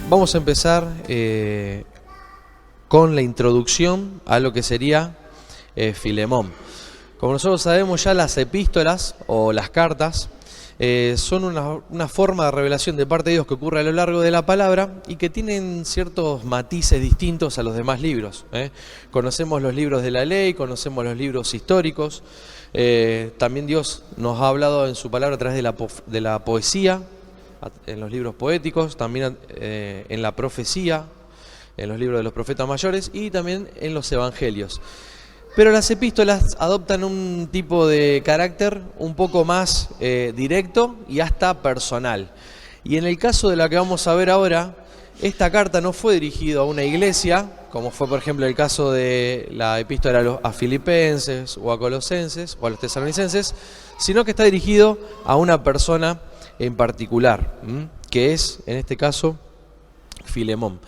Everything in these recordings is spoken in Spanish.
Vamos a empezar con la introducción a lo que sería Filemón. Como nosotros sabemos ya, las epístolas o las cartas son una forma de revelación de parte de Dios que ocurre a lo largo de la palabra y que tienen ciertos matices distintos a los demás libros. Conocemos los libros de la ley, conocemos los libros históricos. También Dios nos ha hablado en su palabra a través de la poesía, en los libros poéticos, también en la profecía, en los libros de los profetas mayores y también en los evangelios. Pero las epístolas adoptan un tipo de carácter un poco más directo y hasta personal. Y en el caso de la que vamos a ver ahora, esta carta no fue dirigida a una iglesia, como fue por ejemplo el caso de la epístola a Filipenses o a Colosenses o a los Tesalonicenses, sino que está dirigido a una persona en particular, que es, en este caso, Filemón.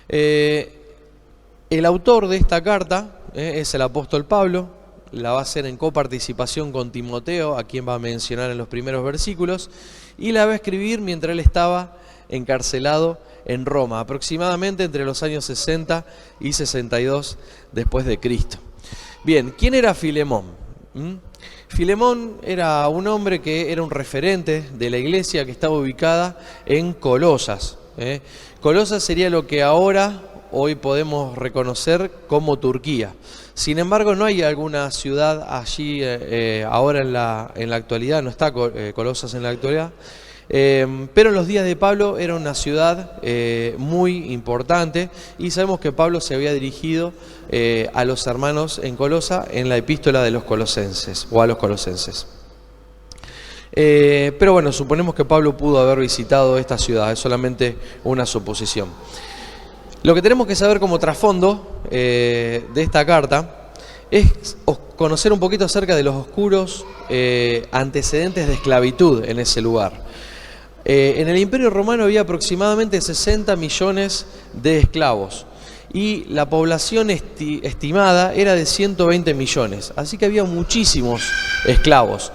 El autor de esta carta es el apóstol Pablo, la va a hacer en coparticipación con Timoteo, a quien va a mencionar en los primeros versículos, y la va a escribir mientras él estaba encarcelado en Roma, aproximadamente entre los años 60 y 62 después de Cristo. Bien, ¿quién era Filemón? Filemón era un hombre que era un referente de la iglesia que estaba ubicada en Colosas. Colosas sería lo que hoy podemos reconocer como Turquía. Sin embargo, no hay alguna ciudad allí ahora en la actualidad, no está Colosas en la actualidad, pero en los días de Pablo era una ciudad muy importante y sabemos que Pablo se había dirigido a los hermanos en Colosa en la epístola de los Colosenses o a los Colosenses. Pero bueno, suponemos que Pablo pudo haber visitado esta ciudad, es solamente una suposición. Lo que tenemos que saber como trasfondo de esta carta es conocer un poquito acerca de los oscuros antecedentes de esclavitud en ese lugar. En el Imperio Romano había aproximadamente 60 millones de esclavos y la población estimada era de 120 millones, así que había muchísimos esclavos.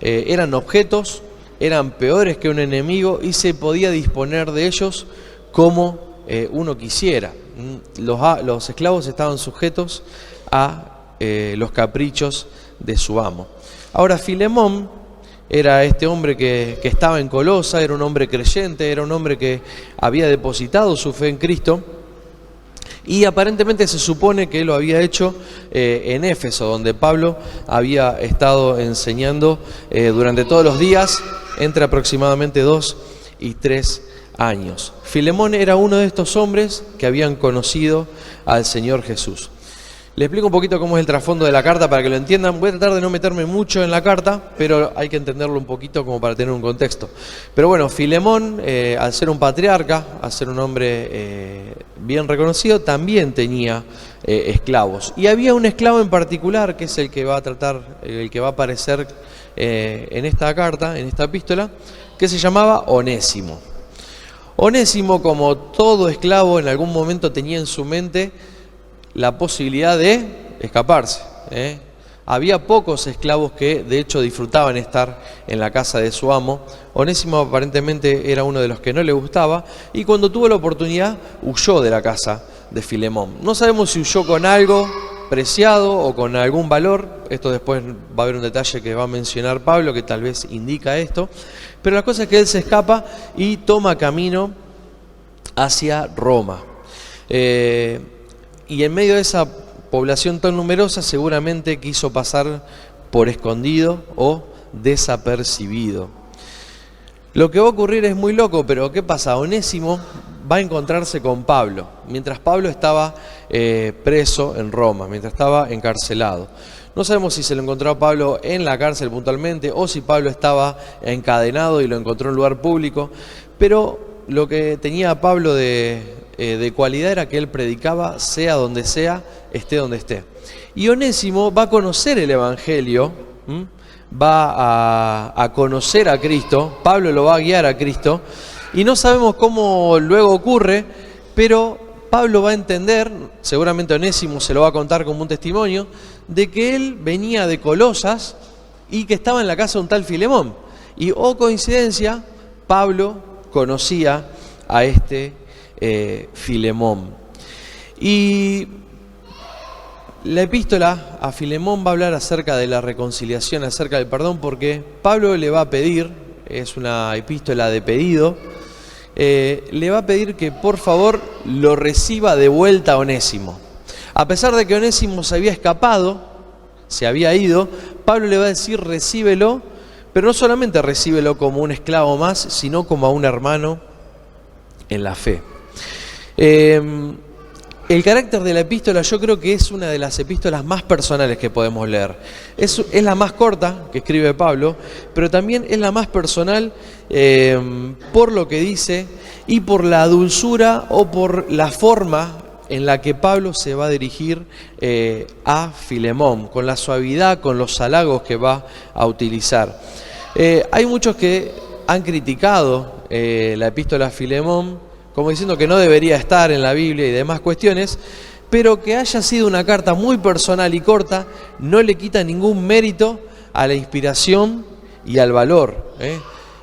Eran objetos, eran peores que un enemigo y se podía disponer de ellos como uno quisiera. Los esclavos estaban sujetos a los caprichos de su amo. Ahora, Filemón era este hombre que estaba en Colosa, era un hombre creyente, era un hombre que había depositado su fe en Cristo y aparentemente se supone que lo había hecho en Éfeso, donde Pablo había estado enseñando durante todos los días, entre aproximadamente 2 y 3 años. Filemón era uno de estos hombres que habían conocido al Señor Jesús. Les explico un poquito cómo es el trasfondo de la carta para que lo entiendan. Voy a tratar de no meterme mucho en la carta, pero hay que entenderlo un poquito como para tener un contexto. Pero bueno, Filemón, al ser un patriarca, al ser un hombre bien reconocido, también tenía esclavos. Y había un esclavo en particular, que es el que va a aparecer en esta carta, en esta epístola, que se llamaba Onésimo. Onésimo, como todo esclavo, en algún momento tenía en su mente la posibilidad de escaparse. Había pocos esclavos que de hecho disfrutaban estar en la casa de su amo. Onésimo aparentemente era uno de los que no le gustaba y cuando tuvo la oportunidad huyó de la casa de Filemón. No sabemos si huyó con algo preciado o con algún valor. Esto después va a haber un detalle que va a mencionar Pablo que tal vez indica esto. Pero la cosa es que él se escapa y toma camino hacia Roma. Y en medio de esa población tan numerosa seguramente quiso pasar por escondido o desapercibido. Lo que va a ocurrir es muy loco, pero ¿qué pasa? Onésimo va a encontrarse con Pablo, mientras Pablo estaba preso en Roma, mientras estaba encarcelado. No sabemos si se lo encontró a Pablo en la cárcel puntualmente o si Pablo estaba encadenado y lo encontró en un lugar público, pero lo que tenía Pablo de cualidad era que él predicaba sea donde sea, esté donde esté. Y Onésimo va a conocer el Evangelio, va a conocer a Cristo, Pablo lo va a guiar a Cristo, y no sabemos cómo luego ocurre, pero Pablo va a entender, seguramente Onésimo se lo va a contar como un testimonio, de que él venía de Colosas y que estaba en la casa de un tal Filemón. Y, oh coincidencia, Pablo conocía a este Filemón. Y la epístola a Filemón va a hablar acerca de la reconciliación, acerca del perdón, porque Pablo le va a pedir, es una epístola de pedido, le va a pedir que por favor lo reciba de vuelta a Onésimo. A pesar de que Onésimo se había escapado, se había ido, Pablo le va a decir recíbelo, pero no solamente recíbelo como un esclavo más, sino como a un hermano en la fe. El carácter de la epístola yo creo que es una de las epístolas más personales que podemos leer. Es la más corta que escribe Pablo, pero también es la más personal por lo que dice y por la dulzura o por la forma en la que Pablo se va a dirigir a Filemón, con la suavidad, con los halagos que va a utilizar. Hay muchos que han criticado la epístola a Filemón, como diciendo que no debería estar en la Biblia y demás cuestiones, pero que haya sido una carta muy personal y corta no le quita ningún mérito a la inspiración y al valor.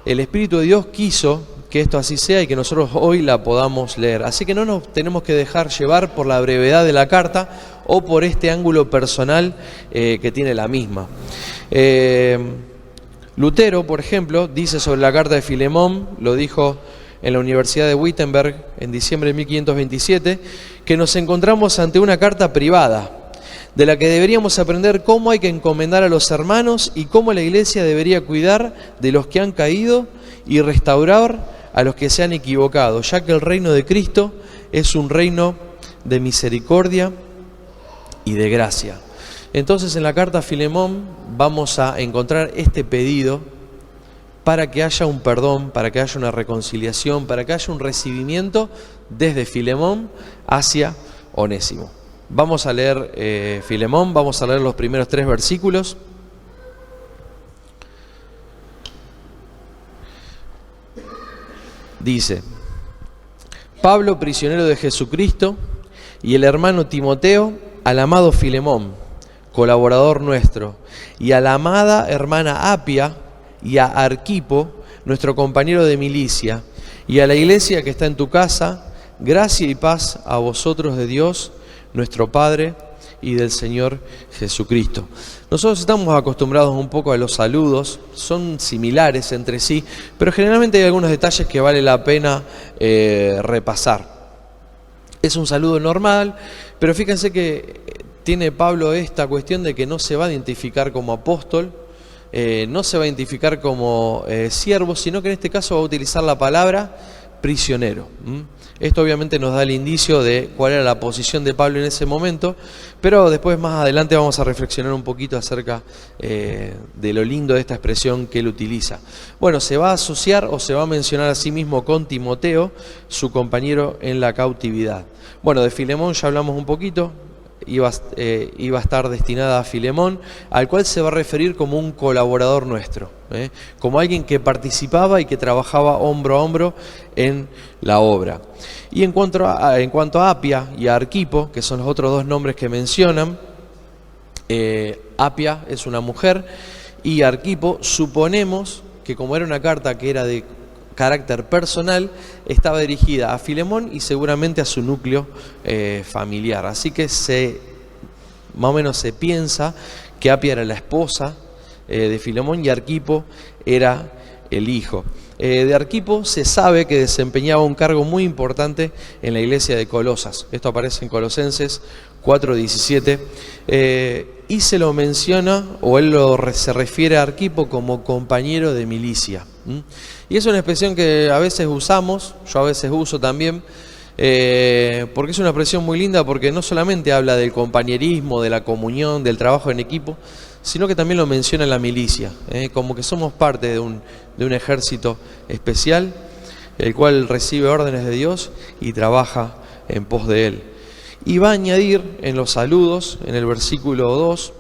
El Espíritu de Dios quiso que esto así sea y que nosotros hoy la podamos leer. Así que no nos tenemos que dejar llevar por la brevedad de la carta o por este ángulo personal que tiene la misma. Lutero, por ejemplo, dice sobre la carta de Filemón, lo dijo en la Universidad de Wittenberg en diciembre de 1527, que nos encontramos ante una carta privada, de la que deberíamos aprender cómo hay que encomendar a los hermanos y cómo la Iglesia debería cuidar de los que han caído y restaurar a los que se han equivocado, ya que el reino de Cristo es un reino de misericordia y de gracia. Entonces en la carta a Filemón vamos a encontrar este pedido para que haya un perdón, para que haya una reconciliación, para que haya un recibimiento desde Filemón hacia Onésimo. Vamos a leer Filemón, vamos a leer los primeros 3 versículos. Dice: Pablo, prisionero de Jesucristo, y el hermano Timoteo, al amado Filemón, colaborador nuestro, y a la amada hermana Apia, y a Arquipo, nuestro compañero de milicia, y a la iglesia que está en tu casa, gracia y paz a vosotros de Dios, nuestro Padre, y del Señor Jesucristo. Nosotros estamos acostumbrados un poco a los saludos, son similares entre sí, pero generalmente hay algunos detalles que vale la pena repasar. Es un saludo normal, pero fíjense que tiene Pablo esta cuestión de que no se va a identificar como apóstol, no se va a identificar como siervo, sino que en este caso va a utilizar la palabra prisionero. Esto obviamente nos da el indicio de cuál era la posición de Pablo en ese momento, pero después más adelante vamos a reflexionar un poquito acerca de lo lindo de esta expresión que él utiliza. Bueno, se va a asociar o se va a mencionar a sí mismo con Timoteo, su compañero en la cautividad. Bueno, de Filemón ya hablamos un poquito. Iba a estar destinada a Filemón, al cual se va a referir como un colaborador nuestro, como alguien que participaba y que trabajaba hombro a hombro en la obra. Y en cuanto a Apia y a Arquipo, que son los otros 2 nombres que mencionan, Apia es una mujer y Arquipo suponemos que como era una carta que era de carácter personal, estaba dirigida a Filemón y seguramente a su núcleo familiar. Así que más o menos se piensa que Apia era la esposa de Filemón y Arquipo era el hijo. De Arquipo se sabe que desempeñaba un cargo muy importante en la iglesia de Colosas. Esto aparece en Colosenses 4:17 y se lo menciona, o él se refiere a Arquipo como compañero de milicia. Y es una expresión que a veces usamos, yo a veces uso también, porque es una expresión muy linda, porque no solamente habla del compañerismo, de la comunión, del trabajo en equipo, sino que también lo menciona en la milicia, como que somos parte de un ejército especial, el cual recibe órdenes de Dios y trabaja en pos de Él. Y va a añadir en los saludos, en el versículo 2,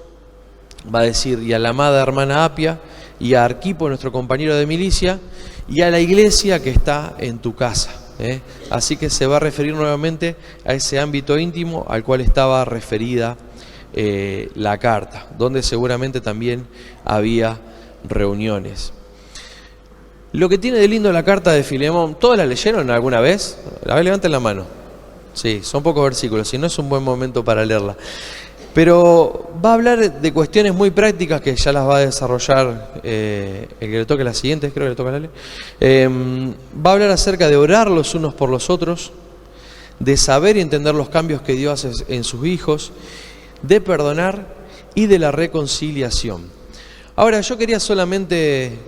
va a decir: y a la amada hermana Apia, y a Arquipo, nuestro compañero de milicia, y a la iglesia que está en tu casa. Así que se va a referir nuevamente a ese ámbito íntimo al cual estaba referida la carta, donde seguramente también había reuniones. Lo que tiene de lindo la carta de Filemón, ¿todos la leyeron alguna vez? A ver, levanten la mano. Sí, son pocos versículos, si no es un buen momento para leerla. Pero va a hablar de cuestiones muy prácticas que ya las va a desarrollar el que le toque la siguiente, creo que le toca a Lale. Va a hablar acerca de orar los unos por los otros, de saber y entender los cambios que Dios hace en sus hijos, de perdonar y de la reconciliación. Ahora, yo quería solamente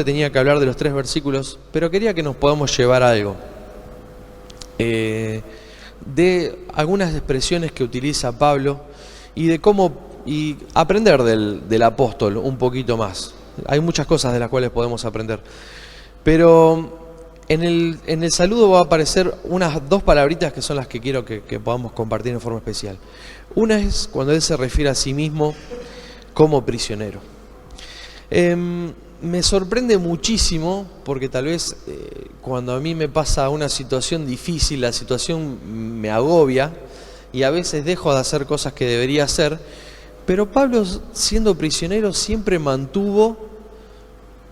tenía que hablar de los 3 versículos, pero quería que nos podamos llevar algo. De algunas expresiones que utiliza Pablo y de cómo aprender del apóstol un poquito más. Hay muchas cosas de las cuales podemos aprender. Pero en el saludo va a aparecer unas 2 palabritas que son las que quiero que podamos compartir en forma especial. Una es cuando él se refiere a sí mismo como prisionero. Me sorprende muchísimo porque tal vez cuando a mí me pasa una situación difícil, la situación me agobia y a veces dejo de hacer cosas que debería hacer, pero Pablo, siendo prisionero, siempre mantuvo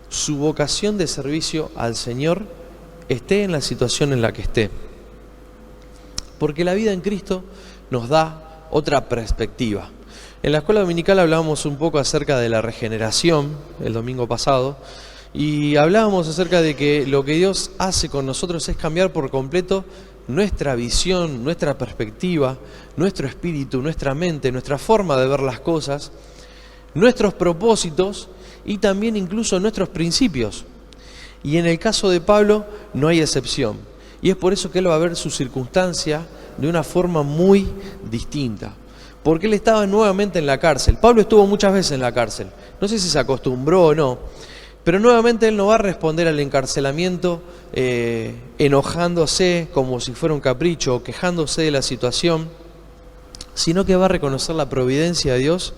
su vocación de servicio al Señor, esté en la situación en la que esté. Porque la vida en Cristo nos da otra perspectiva. En la escuela dominical hablábamos un poco acerca de la regeneración el domingo pasado y hablábamos acerca de que lo que Dios hace con nosotros es cambiar por completo nuestra visión, nuestra perspectiva, nuestro espíritu, nuestra mente, nuestra forma de ver las cosas, nuestros propósitos y también incluso nuestros principios. Y en el caso de Pablo no hay excepción. Y es por eso que él va a ver su circunstancia de una forma muy distinta. Porque él estaba nuevamente en la cárcel. Pablo estuvo muchas veces en la cárcel. No sé si se acostumbró o no. Pero nuevamente él no va a responder al encarcelamiento enojándose como si fuera un capricho o quejándose de la situación, sino que va a reconocer la providencia de Dios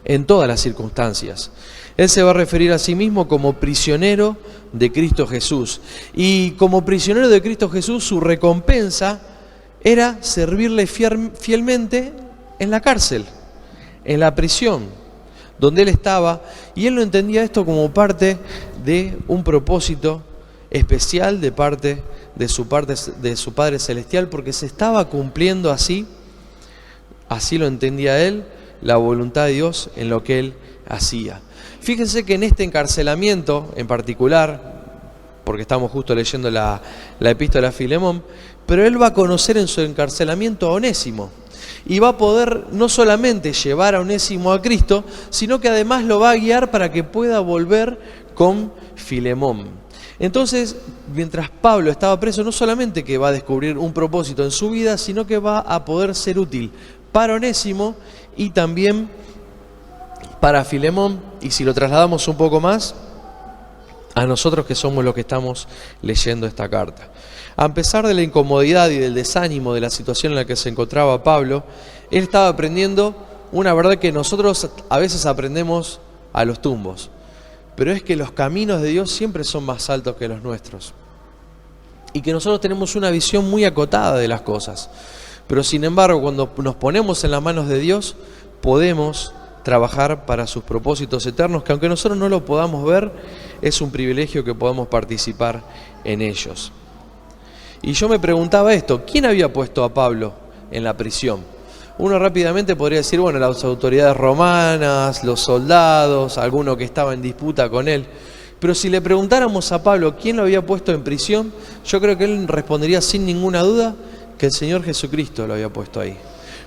en todas las circunstancias. Él se va a referir a sí mismo como prisionero de Cristo Jesús. Y como prisionero de Cristo Jesús, su recompensa era servirle fielmente en la cárcel, en la prisión, donde él estaba, y él no entendía esto como parte de un propósito especial de parte de su Padre Celestial, porque se estaba cumpliendo así lo entendía él, la voluntad de Dios en lo que él hacía. Fíjense que en este encarcelamiento en particular, porque estamos justo leyendo la epístola a Filemón, pero él va a conocer en su encarcelamiento a Onésimo. Y va a poder no solamente llevar a Onésimo a Cristo, sino que además lo va a guiar para que pueda volver con Filemón. Entonces, mientras Pablo estaba preso, no solamente que va a descubrir un propósito en su vida, sino que va a poder ser útil para Onésimo y también para Filemón. Y si lo trasladamos un poco más, a nosotros que somos los que estamos leyendo esta carta. A pesar de la incomodidad y del desánimo de la situación en la que se encontraba Pablo, él estaba aprendiendo una verdad que nosotros a veces aprendemos a los tumbos, pero es que los caminos de Dios siempre son más altos que los nuestros y que nosotros tenemos una visión muy acotada de las cosas, pero sin embargo cuando nos ponemos en las manos de Dios podemos trabajar para sus propósitos eternos, que aunque nosotros no lo podamos ver, es un privilegio que podamos participar en ellos. Y yo me preguntaba esto, ¿quién había puesto a Pablo en la prisión? Uno rápidamente podría decir, bueno, las autoridades romanas, los soldados, alguno que estaba en disputa con él. Pero si le preguntáramos a Pablo quién lo había puesto en prisión, yo creo que él respondería sin ninguna duda que el Señor Jesucristo lo había puesto ahí.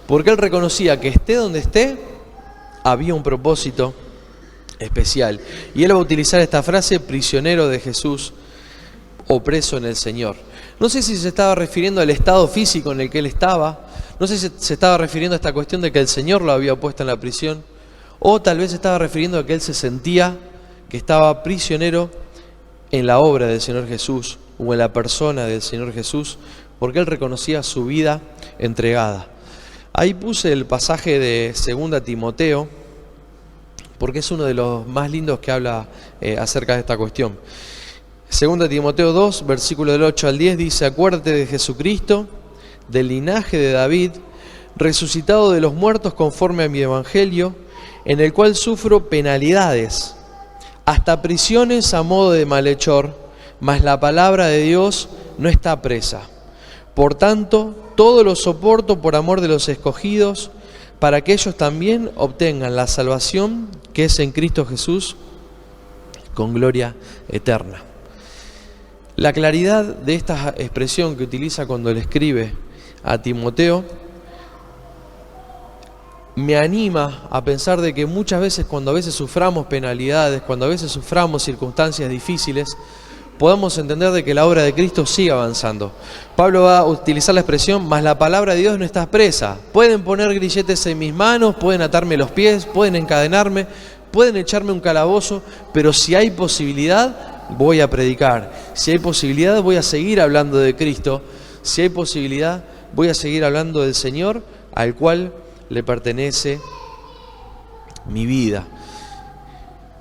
Porque él reconocía que esté donde esté, había un propósito especial. Y él va a utilizar esta frase, prisionero de Jesús o preso en el Señor. No sé si se estaba refiriendo al estado físico en el que él estaba, no sé si se estaba refiriendo a esta cuestión de que el Señor lo había puesto en la prisión, o tal vez se estaba refiriendo a que él se sentía que estaba prisionero en la obra del Señor Jesús o en la persona del Señor Jesús, porque él reconocía su vida entregada. Ahí puse el pasaje de 2 Timoteo, porque es uno de los más lindos que habla acerca de esta cuestión. 2 Timoteo 2, versículo del 8 al 10 dice: acuérdate de Jesucristo, del linaje de David, resucitado de los muertos conforme a mi evangelio, en el cual sufro penalidades, hasta prisiones a modo de malhechor, mas la palabra de Dios no está presa. Por tanto, todo lo soporto por amor de los escogidos, para que ellos también obtengan la salvación que es en Cristo Jesús, con gloria eterna. La claridad de esta expresión que utiliza cuando le escribe a Timoteo me anima a pensar de que muchas veces, cuando a veces suframos penalidades, cuando a veces suframos circunstancias difíciles, podemos entender de que la obra de Cristo sigue avanzando. Pablo va a utilizar la expresión, mas la palabra de Dios no está presa. Pueden poner grilletes en mis manos, pueden atarme los pies, pueden encadenarme, pueden echarme un calabozo, pero si hay posibilidad, voy a predicar. Si hay posibilidad, voy a seguir hablando de Cristo. Si hay posibilidad, voy a seguir hablando del Señor, al cual le pertenece mi vida.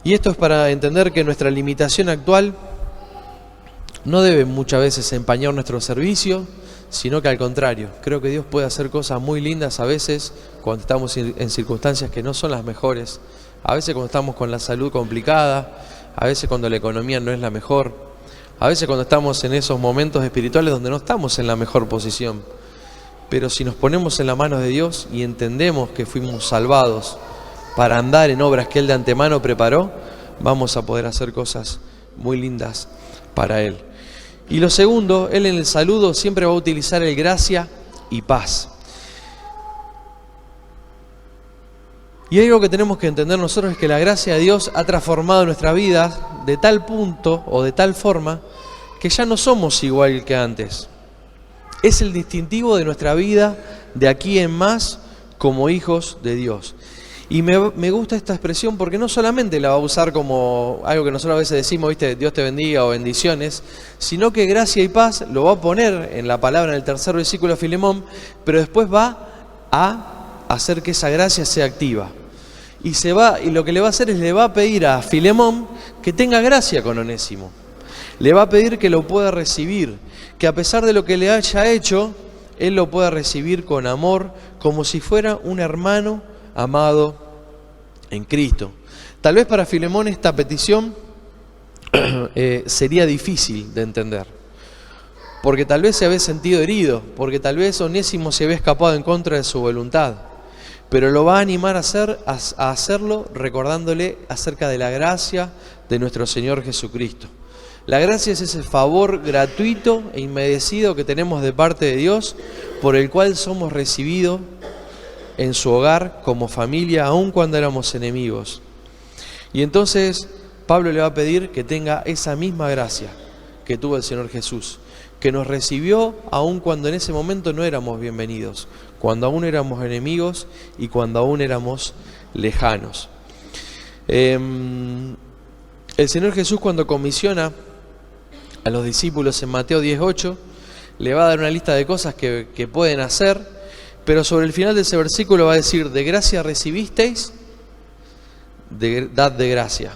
Y esto es para entender que nuestra limitación actual no debe muchas veces empañar nuestro servicio, sino que al contrario, creo que Dios puede hacer cosas muy lindas a veces cuando estamos en circunstancias que no son las mejores, a veces cuando estamos con la salud complicada, a veces cuando la economía no es la mejor, a veces cuando estamos en esos momentos espirituales donde no estamos en la mejor posición. Pero si nos ponemos en las manos de Dios y entendemos que fuimos salvados para andar en obras que Él de antemano preparó, vamos a poder hacer cosas muy lindas para Él. Y lo segundo, Él en el saludo siempre va a utilizar el gracia y paz. Y algo que tenemos que entender nosotros es que la gracia de Dios ha transformado nuestra vida de tal punto o de tal forma que ya no somos igual que antes. Es el distintivo de nuestra vida de aquí en más como hijos de Dios. Y me gusta esta expresión porque no solamente la va a usar como algo que nosotros a veces decimos, ¿viste? Dios te bendiga o bendiciones, sino que gracia y paz lo va a poner en la palabra en el tercer versículo de Filemón, pero después va a hacer que esa gracia sea activa. Y lo que le va a hacer es le va a pedir a Filemón que tenga gracia con Onésimo. Le va a pedir que lo pueda recibir, que a pesar de lo que le haya hecho, él lo pueda recibir con amor, como si fuera un hermano amado en Cristo. Tal vez para Filemón esta petición sería difícil de entender, porque tal vez se había sentido herido, porque tal vez Onésimo se había escapado en contra de su voluntad, pero lo va a animar a hacerlo recordándole acerca de la gracia de nuestro Señor Jesucristo. La gracia es ese favor gratuito e inmerecido que tenemos de parte de Dios, por el cual somos recibidos en su hogar como familia, aun cuando éramos enemigos. Y entonces Pablo le va a pedir que tenga esa misma gracia que tuvo el Señor Jesús, que nos recibió aun cuando en ese momento no éramos bienvenidos, cuando aún éramos enemigos y cuando aún éramos lejanos. El Señor Jesús, cuando comisiona a los discípulos en Mateo 10:8, le va a dar una lista de cosas que pueden hacer, pero sobre el final de ese versículo va a decir, de gracia recibisteis, dad de gracia.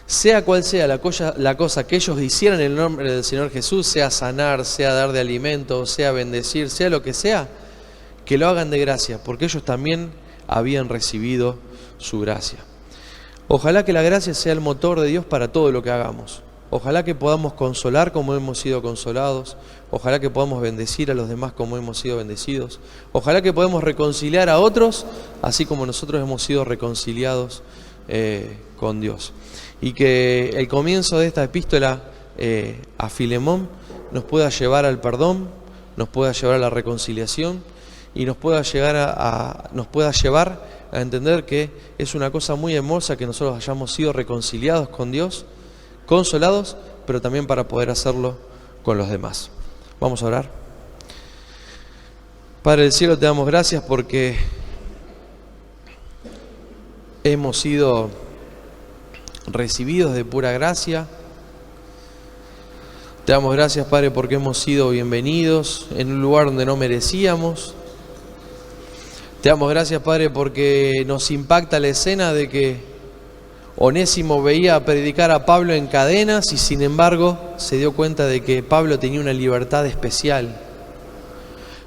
Sea cual sea la cosa que ellos hicieran en el nombre del Señor Jesús, sea sanar, sea dar de alimento, sea bendecir, sea lo que sea, que lo hagan de gracia, porque ellos también habían recibido su gracia. Ojalá que la gracia sea el motor de Dios para todo lo que hagamos. Ojalá que podamos consolar como hemos sido consolados. Ojalá que podamos bendecir a los demás como hemos sido bendecidos. Ojalá que podamos reconciliar a otros, así como nosotros hemos sido reconciliados con Dios. Y que el comienzo de esta epístola a Filemón nos pueda llevar al perdón, nos pueda llevar a la reconciliación y nos pueda llevar a entender que es una cosa muy hermosa que nosotros hayamos sido reconciliados con Dios, consolados, pero también para poder hacerlo con los demás. Vamos a orar. Padre del cielo, te damos gracias porque hemos sido recibidos de pura gracia. Te damos gracias, Padre, porque hemos sido bienvenidos en un lugar donde no merecíamos. Te damos gracias, Padre, porque nos impacta la escena de que Onésimo veía predicar a Pablo en cadenas y sin embargo se dio cuenta de que Pablo tenía una libertad especial.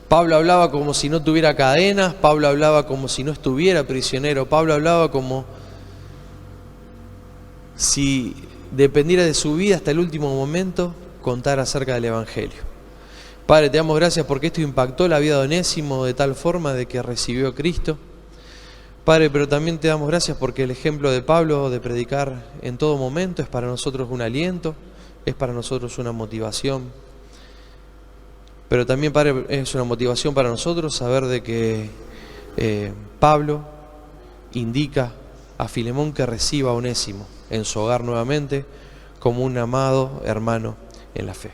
Pablo hablaba como si no tuviera cadenas, Pablo hablaba como si no estuviera prisionero, Pablo hablaba como si dependiera de su vida hasta el último momento, contar acerca del Evangelio. Padre, te damos gracias porque esto impactó la vida de Onésimo de tal forma de que recibió a Cristo. Padre, pero también te damos gracias porque el ejemplo de Pablo de predicar en todo momento es para nosotros un aliento, es para nosotros una motivación. Pero también, Padre, es una motivación para nosotros saber de que Pablo indica a Filemón que reciba a Onésimo en su hogar nuevamente como un amado hermano en la fe.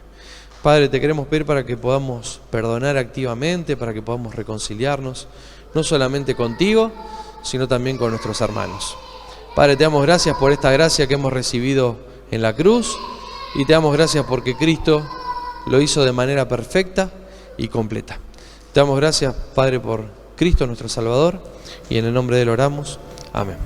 Padre, te queremos pedir para que podamos perdonar activamente, para que podamos reconciliarnos, no solamente contigo, sino también con nuestros hermanos. Padre, te damos gracias por esta gracia que hemos recibido en la cruz y te damos gracias porque Cristo lo hizo de manera perfecta y completa. Te damos gracias, Padre, por Cristo nuestro Salvador, y en el nombre de Él oramos. Amén.